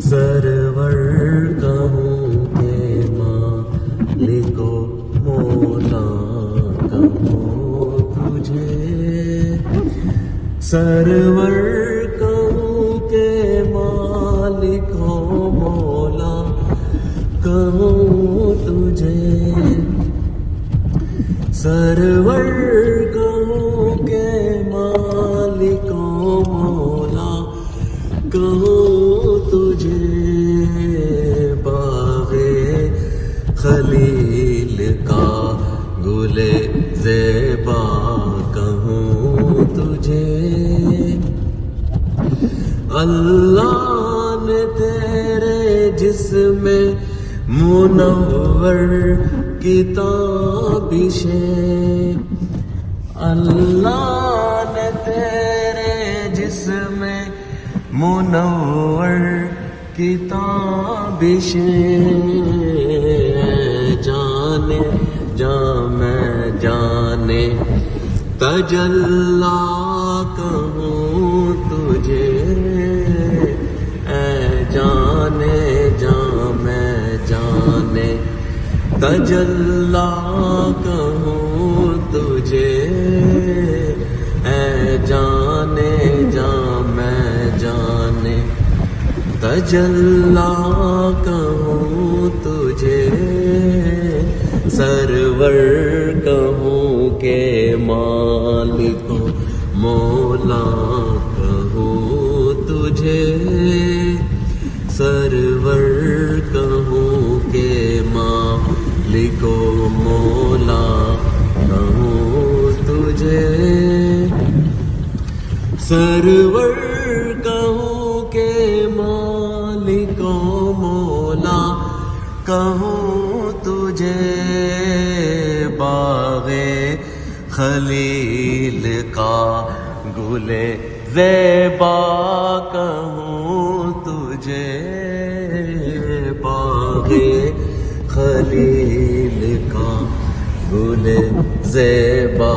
سرور کہوں کہ مالک و مولا کہوں تجھے، سرور کہوں کہ مالک و مولا کہوں تجھے، سرور کہوں کہ مالک و مولا کہوں تجھے، باغ خلیل کا گل زیبا کہوں تجھے، اللہ نے تیرے جسم منور کتابشیں، اللہ نے تیرے جسم منور کتابشیں، جانے جاں میں جانے تجلی کہوں تجھے، اے جانے جاں میں جانے تجلی کہوں تجھے، اے جانے جاں میں جانے تجلی کہوں تجھے، سرور کہوں کہ مالک و مولا کہوں تجھے، سرور کہوں کہ مالک و مولا کہوں تجھے، سرور کہوں کہ مالک و مولا کہوں تجھے، باغ خلیل کا گل زیبا کہوں تجھے، باغ خلیل کا گل زیبا